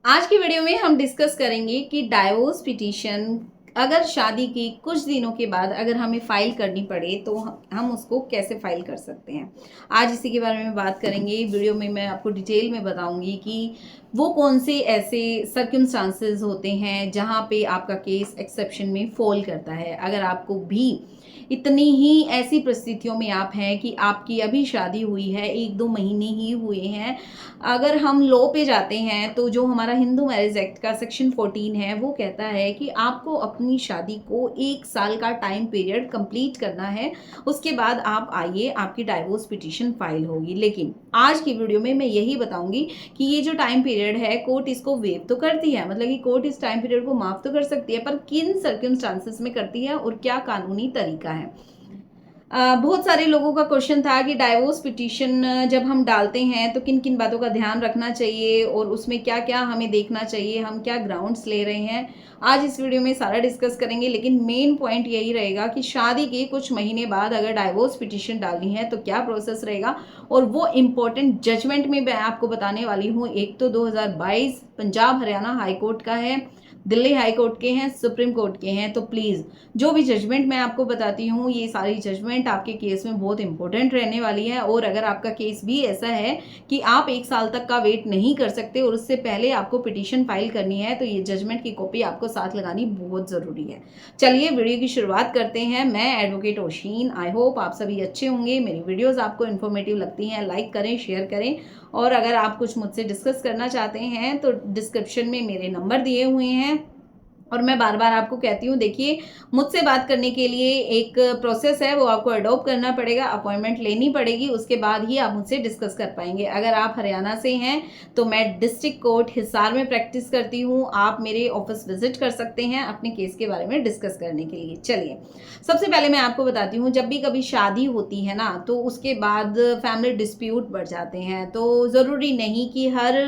आज की वीडियो में हम डिस्कस करेंगे कि डाइवोर्स पिटीशन अगर शादी के कुछ दिनों के बाद अगर हमें फाइल करनी पड़े तो हम उसको कैसे फाइल कर सकते हैं। आज इसी के बारे में बात करेंगे। वीडियो में मैं आपको डिटेल में बताऊंगी कि वो कौन से ऐसे सर्कमस्टांसेस होते हैं जहां पे आपका केस एक्सेप्शन में फॉल करता है। अगर आपको भी इतनी ही ऐसी परिस्थितियों में आप हैं कि आपकी अभी शादी हुई है, 1-2 महीने ही हुए हैं, अगर हम लॉ पे जाते हैं तो जो हमारा हिंदू मैरिज एक्ट का सेक्शन 14 है वो कहता है कि आपको अपनी शादी को 1 साल का टाइम पीरियड कंप्लीट करना है, उसके बाद आप आइए, आपकी डाइवोर्स पिटीशन फाइल होगी। लेकिन आज की वीडियो में मैं यही बताऊंगी कि ये जो टाइम पीरियड है कोर्ट इसको वेव तो करती है, मतलब कि कोर्ट इस टाइम पीरियड को माफ तो कर सकती है, पर किन सर्कमस्टांसेस में करती है और क्या कानूनी तरीका है। बहुत सारे लोगों का क्वेश्चन था कि डाइवोर्स पिटीशन जब हम डालते हैं तो किन किन बातों का ध्यान रखना चाहिए और उसमें क्या क्या हमें देखना चाहिए, हम क्या ग्राउंड्स ले रहे हैं। आज इस वीडियो में सारा डिस्कस करेंगे, लेकिन मेन पॉइंट यही रहेगा कि शादी के कुछ महीने बाद अगर डाइवोर्स पिटीशन डालनी है तो क्या प्रोसेस रहेगा। और वो इम्पोर्टेंट जजमेंट में मैं आपको बताने वाली हूँ। एक तो 2022 पंजाब हरियाणा हाई कोर्ट का है, दिल्ली हाई कोर्ट के हैं, सुप्रीम कोर्ट के हैं। तो प्लीज़ जो भी जजमेंट मैं आपको बताती हूँ ये सारी जजमेंट आपके केस में बहुत इंपॉर्टेंट रहने वाली है। और अगर आपका केस भी ऐसा है कि आप 1 साल तक का वेट नहीं कर सकते और उससे पहले आपको पिटीशन फाइल करनी है तो ये जजमेंट की कॉपी आपको साथ लगानी बहुत ज़रूरी है। चलिए वीडियो की शुरुआत करते हैं। मैं एडवोकेट ओशीन। आई होप आप सभी अच्छे होंगे। मेरी वीडियोज़ आपको इन्फॉर्मेटिव लगती हैं, लाइक करें, शेयर करें। और अगर आप कुछ मुझसे डिस्कस करना चाहते हैं तो डिस्क्रिप्शन में मेरे नंबर दिए हुए हैं। और मैं बार बार आपको कहती हूँ, देखिए मुझसे बात करने के लिए एक प्रोसेस है, वो आपको अडॉप्ट करना पड़ेगा, अपॉइंटमेंट लेनी पड़ेगी, उसके बाद ही आप मुझसे डिस्कस कर पाएंगे। अगर आप हरियाणा से हैं तो मैं डिस्ट्रिक्ट कोर्ट हिसार में प्रैक्टिस करती हूँ, आप मेरे ऑफिस विजिट कर सकते हैं अपने केस के बारे में डिस्कस करने के लिए। चलिए सबसे पहले मैं आपको बताती हूँ, जब भी कभी शादी होती है ना तो उसके बाद फैमिली डिस्प्यूट बढ़ जाते हैं। तो ज़रूरी नहीं कि हर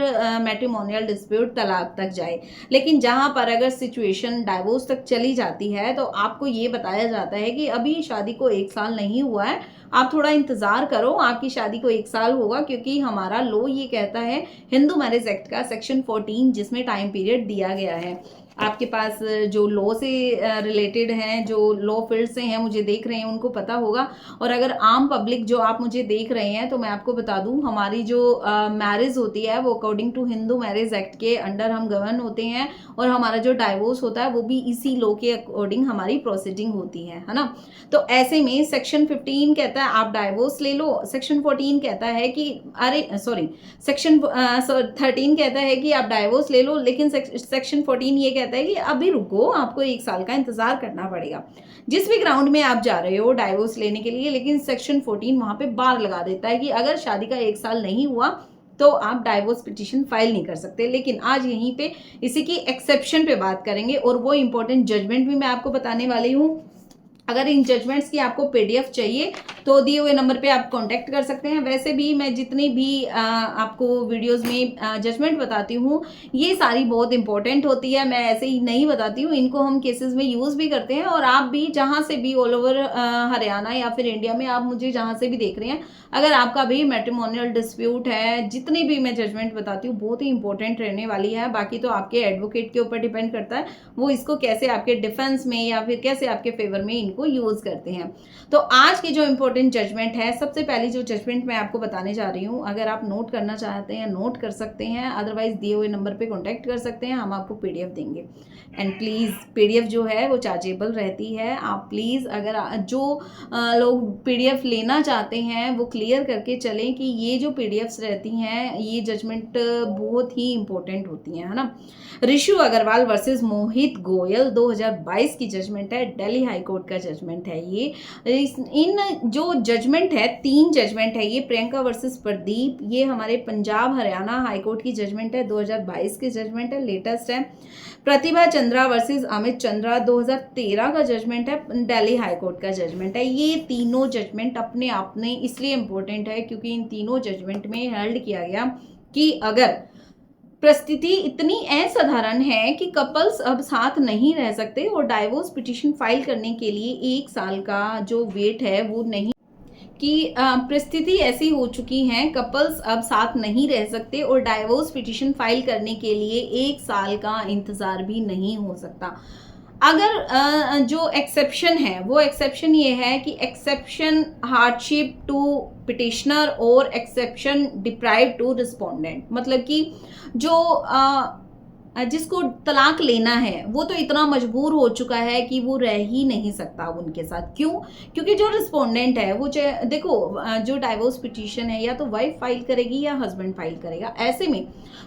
मैट्रिमोनियल डिस्प्यूट तलाक तक जाए, लेकिन जहाँ पर अगर सिचुएशन डाइवोर्स तक चली जाती है तो आपको ये बताया जाता है कि अभी शादी को 1 साल नहीं हुआ है, आप थोड़ा इंतजार करो, आपकी शादी को 1 साल होगा। क्योंकि हमारा लॉ ये कहता है, हिंदू मैरिज एक्ट का सेक्शन 14 जिसमें टाइम पीरियड दिया गया है। आपके पास जो लॉ से रिलेटेड हैं, जो लॉ फील्ड से हैं, मुझे देख रहे हैं, उनको पता होगा। और अगर आम पब्लिक जो आप मुझे देख रहे हैं तो मैं आपको बता दूं, हमारी जो मैरिज होती है वो according to Hindu marriage act के अंडर हम गवर्न होते हैं। और हमारा जो डाइवोर्स होता है वो भी इसी लॉ के अकॉर्डिंग हमारी प्रोसीडिंग होती है ना। तो ऐसे में सेक्शन 15 कहता है आप डाइवोर्स ले लो, सेक्शन 14 कहता है कि सेक्शन 13 कहता है कि आप डाइवोर्स ले लो, लेकिन सेक्शन 14 ये कहता है कि अभी रुको, आपको 1 साल का इंतजार करना पड़ेगा। जिस भी ग्राउंड में आप जा रहे हो डाइवोर्स लेने के लिए, लेकिन सेक्शन 14 वहां पे बार लगा देता है कि अगर शादी का 1 साल नहीं हुआ तो आप डाइवोर्स पिटीशन फाइल नहीं कर सकते। लेकिन आज यहीं पे इसी की एक्सेप्शन पे बात करेंगे और वो इंपॉर्टेंट जजमेंट भी मैं आपको बताने वाली हूँ। अगर इन जजमेंट्स की आपको पीडीएफ चाहिए तो दिए हुए नंबर पे आप कांटेक्ट कर सकते हैं। वैसे भी मैं जितनी भी आपको वीडियोस में जजमेंट बताती हूँ ये सारी बहुत इंपॉर्टेंट होती है, मैं ऐसे ही नहीं बताती हूँ, इनको हम केसेस में यूज़ भी करते हैं। और आप भी जहाँ से भी ऑल ओवर हरियाणा या फिर इंडिया में आप मुझे जहाँ से भी देख रहे हैं, अगर आपका भी मैट्रिमोनियल डिस्प्यूट है, जितनी भी मैं जजमेंट बताती हूँ बहुत ही इंपॉर्टेंट रहने वाली है। बाकी तो आपके एडवोकेट के ऊपर डिपेंड करता है, वो इसको कैसे आपके डिफेंस में या फिर कैसे आपके फेवर में इनको यूज करते हैं। तो आज की जो इंपॉर्टेंट जजमेंट है, सबसे पहली जो जजमेंट मैं आपको बताने जा रही हूँ, अगर आप नोट करना चाहते हैं नोट कर सकते हैं, अदरवाइज दिए हुए नंबर पे कांटेक्ट कर सकते हैं, हम आपको पीडीएफ देंगे। एंड प्लीज़ पीडीएफ जो है वो चार्जेबल रहती है। आप प्लीज़ अगर जो लोग पीडीएफ लेना चाहते हैं वो क्लियर करके चलें कि ये जो पीडीएफ्स रहती हैं ये जजमेंट बहुत ही इंपॉर्टेंट होती हैं, है ना। ऋषु अग्रवाल वर्सेस मोहित गोयल 2022 की जजमेंट है, दिल्ली हाई कोर्ट का जजमेंट है ये। इन जो जजमेंट है, 3 जजमेंट है ये। प्रियंका वर्सेस प्रदीप, ये हमारे पंजाब हरियाणा हाई कोर्ट की जजमेंट है, 2022 की जजमेंट है, लेटेस्ट है। प्रतिभा चंद्रा वर्सेस अमित चंद्रा 2013 का जजमेंट है, दिल्ली हाई कोर्ट का जजमेंट है। ये तीनों जजमेंट अपने आप में इसलिए इंपॉर्टेंट है क्योंकि इन तीनों जजमेंट में हेल्ड किया गया कि अगर परिस्थिति इतनी असाधारण है कि कपल्स अब साथ नहीं रह सकते और डाइवोर्स पिटीशन फाइल करने के लिए 1 साल का जो वेट है वो नहीं कि परिस्थिति ऐसी हो चुकी है, कपल्स अब साथ नहीं रह सकते और डाइवोर्स पिटीशन फाइल करने के लिए 1 साल का इंतज़ार भी नहीं हो सकता। अगर जो एक्सेप्शन है वो एक्सेप्शन ये है कि एक्सेप्शन हार्डशिप टू पिटिशनर और एक्सेप्शन डिप्राइव टू रिस्पोंडेंट, मतलब कि जो जिसको तलाक लेना है वो तो इतना मजबूर हो चुका है कि वो रह ही नहीं सकता अब उनके साथ। क्यों? क्योंकि जो रिस्पोंडेंट है वो देखो, जो डाइवोर्स पिटीशन है या तो वाइफ फाइल करेगी या हस्बैंड फाइल करेगा। ऐसे में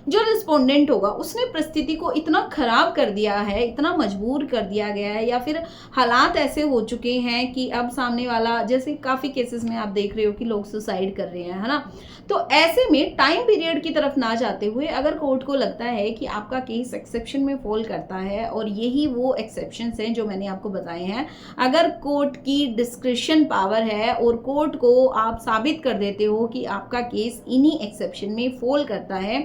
जो रिस्पोंडेंट होगा उसने परिस्थिति को इतना खराब कर दिया है, इतना मजबूर कर दिया गया है, या फिर हालात ऐसे हो चुके हैं कि अब सामने वाला, जैसे काफ़ी केसेस में आप देख रहे हो कि लोग सुसाइड कर रहे हैं, है ना। तो ऐसे में टाइम पीरियड की तरफ ना जाते हुए अगर कोर्ट को लगता है कि आपका केस एक्सेप्शन में फॉल करता है, और यही वो एक्सेप्शंस हैं जो मैंने आपको बताए हैं, अगर कोर्ट की डिस्क्रिशन पावर है और कोर्ट को आप साबित कर देते हो कि आपका केस इन्हीं एक्सेप्शन में फॉल करता है,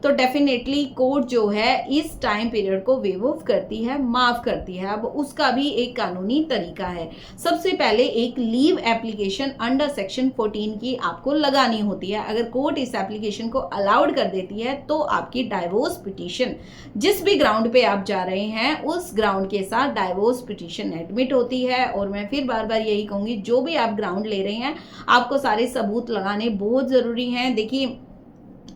तो डेफिनेटली कोर्ट जो है इस टाइम पीरियड को वेव ऑफ करती है, माफ करती है। अब उसका भी एक कानूनी तरीका है। सबसे पहले एक लीव एप्लीकेशन अंडर सेक्शन 14 की आपको लगानी होती है। अगर कोर्ट इस एप्लीकेशन को अलाउड कर देती है तो आपकी डाइवोर्स पिटीशन, जिस भी ग्राउंड पे आप जा रहे हैं उस ग्राउंड के साथ डाइवोर्स पिटीशन एडमिट होती है। और मैं फिर बार बार यही कहूंगी, जो भी आप ग्राउंड ले रहे हैं आपको सारे सबूत लगाने बहुत जरूरी हैं। देखिए,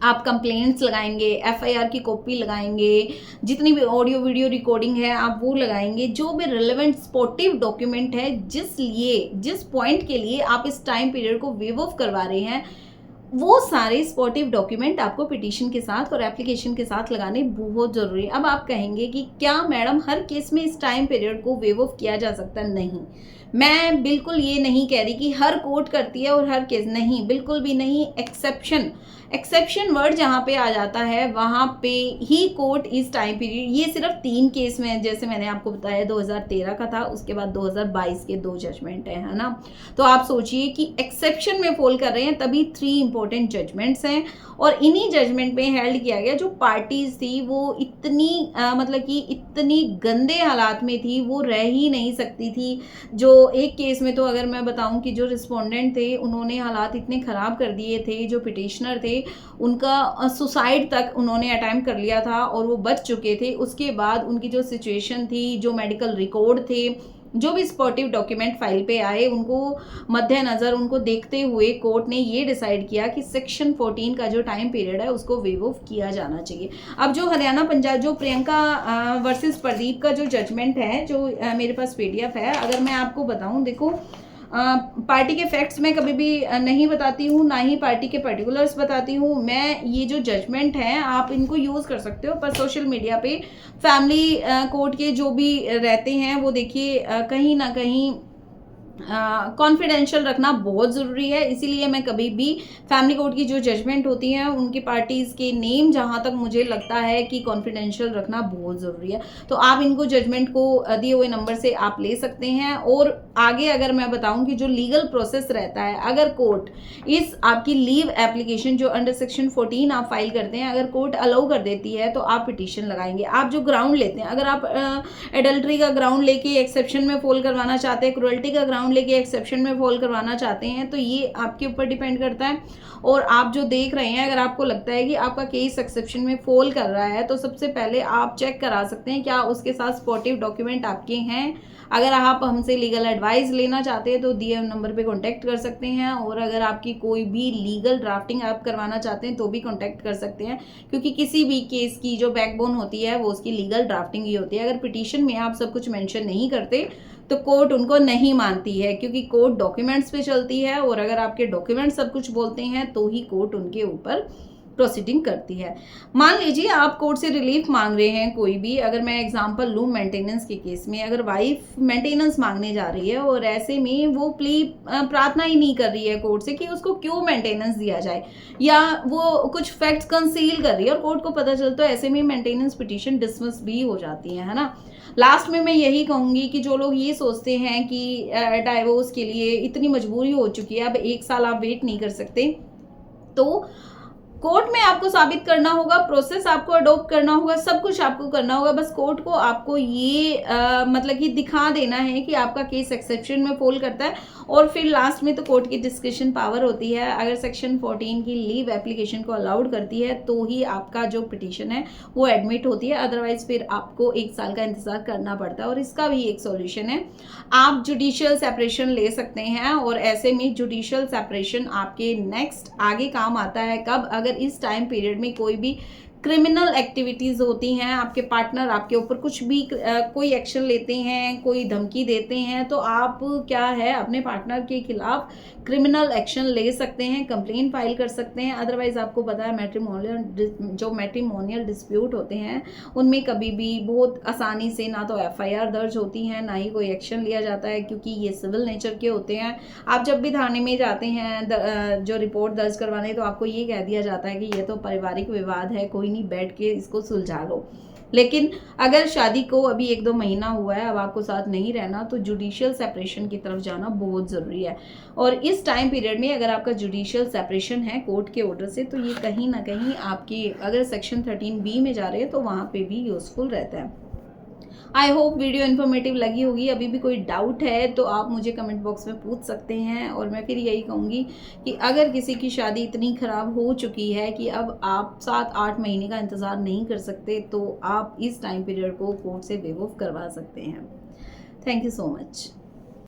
आप कंप्लेंट्स लगाएंगे, एफआईआर की कॉपी लगाएंगे, जितनी भी ऑडियो वीडियो रिकॉर्डिंग है आप वो लगाएंगे, जो भी रिलेवेंट स्पोर्टिव डॉक्यूमेंट है जिस पॉइंट के लिए आप इस टाइम पीरियड को वेव ऑफ करवा रहे हैं, वो सारे स्पोर्टिव डॉक्यूमेंट आपको पिटीशन के साथ और एप्लीकेशन के साथ लगाने बहुत जरूरी है। अब आप कहेंगे कि क्या मैडम हर केस में इस टाइम पीरियड को वेव ऑफ किया जा सकता है? नहीं, मैं बिल्कुल ये नहीं कह रही कि हर कोर्ट करती है और हर केस नहीं, बिल्कुल भी नहीं। एक्सेप्शन वर्ड जहाँ पे आ जाता है वहाँ पे ही कोर्ट इस टाइम पीरियड, ये सिर्फ 3 केस में, जैसे मैंने आपको बताया 2013 का था, उसके बाद 2022 के 2 जजमेंट है ना। तो आप सोचिए कि एक्सेप्शन में फॉल कर रहे हैं, तभी 3 इंपॉर्टेंट जजमेंट्स हैं, और इन्हीं जजमेंट में हेल्ड किया गया जो पार्टीज थी वो इतनी मतलब कि इतनी गंदे हालात में थी, वो रह ही नहीं सकती थी। जो एक केस में तो अगर मैं बताऊं कि जो रिस्पोंडेंट थे उन्होंने हालात इतने ख़राब कर दिए थे, जो पिटिशनर थे उनका सुसाइड तक उन्होंने अटैम्प्ट कर लिया था और वो बच चुके थे। उसके बाद उनकी जो सिचुएशन थी, जो मेडिकल रिकॉर्ड थे, जो भी स्पोर्टिव डॉक्यूमेंट फाइल पे आए, उनको मद्देनज़र उनको देखते हुए कोर्ट ने ये डिसाइड किया कि सेक्शन 14 का जो टाइम पीरियड है उसको वेव ऑफ किया जाना चाहिए। अब जो हरियाणा पंजाब, जो प्रियंका वर्सेस प्रदीप का जो जजमेंट है, जो मेरे पास पीडीएफ है, अगर मैं आपको बताऊं, देखो पार्टी के फैक्ट्स मैं कभी भी नहीं बताती हूँ, ना ही पार्टी के पर्टिकुलर्स बताती हूँ। मैं ये जो जजमेंट है आप इनको यूज़ कर सकते हो, पर सोशल मीडिया पे फैमिली कोर्ट के जो भी रहते हैं वो देखिए कहीं ना कहीं कॉन्फिडेंशियल रखना बहुत ज़रूरी है। इसीलिए मैं कभी भी फैमिली कोर्ट की जो जजमेंट होती हैं उनकी पार्टीज़ के नेम जहाँ तक मुझे लगता है कि कॉन्फिडेंशियल रखना बहुत ज़रूरी है, तो आप इनको जजमेंट को दिए हुए नंबर से आप ले सकते हैं। और आगे अगर मैं बताऊं कि जो लीगल प्रोसेस रहता है, अगर कोर्ट इस आपकी लीव एप्लीकेशन जो अंडर सेक्शन 14 आप फाइल करते हैं, अगर कोर्ट अलाउ कर देती है तो आप पिटीशन लगाएंगे। आप जो ग्राउंड लेते हैं, अगर आप एडल्ट्री का ग्राउंड लेके एक्सेप्शन में फॉल करवाना चाहते हैं, क्रुएल्टी का ग्राउंड लेके एक्सेप्शन में फॉल करवाना चाहते हैं, तो ये आपके ऊपर डिपेंड करता है। और आप जो देख रहे हैं, अगर आपको लगता है कि आपका केस एक्सेप्शन में फॉल कर रहा है, तो सबसे पहले आप चेक करा सकते हैं क्या उसके साथ सपोर्टिव डॉक्यूमेंट आपके हैं। अगर आप हमसे लीगल एडवाइस लेना चाहते हैं तो दिए हुए नंबर पे कांटेक्ट कर सकते हैं, और अगर आपकी कोई भी लीगल ड्राफ्टिंग आप करवाना चाहते हैं तो भी कांटेक्ट कर सकते हैं, क्योंकि किसी भी केस की जो बैकबोन होती है वो उसकी लीगल ड्राफ्टिंग ही होती है। अगर पिटीशन में आप सब कुछ मेंशन नहीं करते तो कोर्ट उनको नहीं मानती है, क्योंकि कोर्ट डॉक्यूमेंट्स पे चलती है, और अगर आपके डॉक्यूमेंट सब कुछ बोलते हैं तो ही कोर्ट उनके ऊपर प्रोसीडिंग करती है। मान लीजिए आप कोर्ट से रिलीफ मांग रहे हैं कोई भी, अगर मैं एग्जांपल लूँ मेंटेनेंस के केस में, अगर वाइफ मेंटेनेंस मांगने जा रही है और ऐसे में वो प्रार्थना ही नहीं कर रही है कोर्ट से कि उसको क्यों मेंटेनेंस दिया जाए, या वो कुछ फैक्ट्स कंसील कर रही है और कोर्ट को पता चलता है, ऐसे में मेंटेनेंस पिटीशन डिसमिस भी हो जाती है ना। लास्ट में मैं यही कहूँगी कि जो लोग ये सोचते हैं कि डाइवोर्स के लिए इतनी मजबूरी हो चुकी है, अब 1 साल आप वेट नहीं कर सकते, तो कोर्ट में आपको साबित करना होगा, प्रोसेस आपको अडॉप्ट करना होगा, सब कुछ आपको करना होगा। बस कोर्ट को आपको ये मतलब कि दिखा देना है कि आपका केस एक्सेप्शन में फॉल करता है, और फिर लास्ट में तो कोर्ट की डिस्क्रिप्शन पावर होती है। अगर सेक्शन 14 की लीव एप्लीकेशन को अलाउड करती है तो ही आपका जो पिटीशन है वो एडमिट होती है, अदरवाइज फिर आपको 1 साल का इंतजार करना पड़ता है। और इसका भी एक सॉल्यूशन है, आप जुडिशियल सेपरेशन ले सकते हैं, और ऐसे में जुडिशियल सेपरेशन आपके नेक्स्ट आगे काम आता है कब, अगर इस टाइम पीरियड में कोई भी क्रिमिनल एक्टिविटीज़ होती हैं, आपके पार्टनर आपके ऊपर कुछ भी कोई एक्शन लेते हैं, कोई धमकी देते हैं, तो आप क्या है अपने पार्टनर के खिलाफ क्रिमिनल एक्शन ले सकते हैं, कंप्लेन फाइल कर सकते हैं। अदरवाइज आपको पता है मैट्रिमोनियल डिस्प्यूट होते हैं उनमें कभी भी बहुत आसानी से ना तो FIR दर्ज होती है, ना ही कोई एक्शन लिया जाता है, क्योंकि ये सिविल नेचर के होते हैं। आप जब भी थाने में जाते हैं जो रिपोर्ट दर्ज करवाने, तो आपको ये कह दिया जाता है कि ये तो पारिवारिक विवाद है, कोई नहीं, बैठ के इसको सुलझा लो। लेकिन अगर शादी को अभी 1-2 महीना हुआ है, अब आपको साथ नहीं रहना, तो जुडिशियल सेपरेशन की तरफ जाना बहुत ज़रूरी है। और इस टाइम पीरियड में अगर आपका जुडिशियल सेपरेशन है कोर्ट के ऑर्डर से, तो ये कहीं ना कहीं आपकी अगर सेक्शन 13B में जा रहे हैं तो वहाँ पे भी यूज़फुल रहता है। आई होप वीडियो इन्फॉर्मेटिव लगी होगी। अभी भी कोई डाउट है तो आप मुझे कमेंट बॉक्स में पूछ सकते हैं, और मैं फिर यही कहूँगी कि अगर किसी की शादी इतनी ख़राब हो चुकी है कि अब आप 7-8 महीने का इंतज़ार नहीं कर सकते, तो आप इस टाइम पीरियड को कोर्ट से वेव ऑफ करवा सकते हैं। Thank you so much.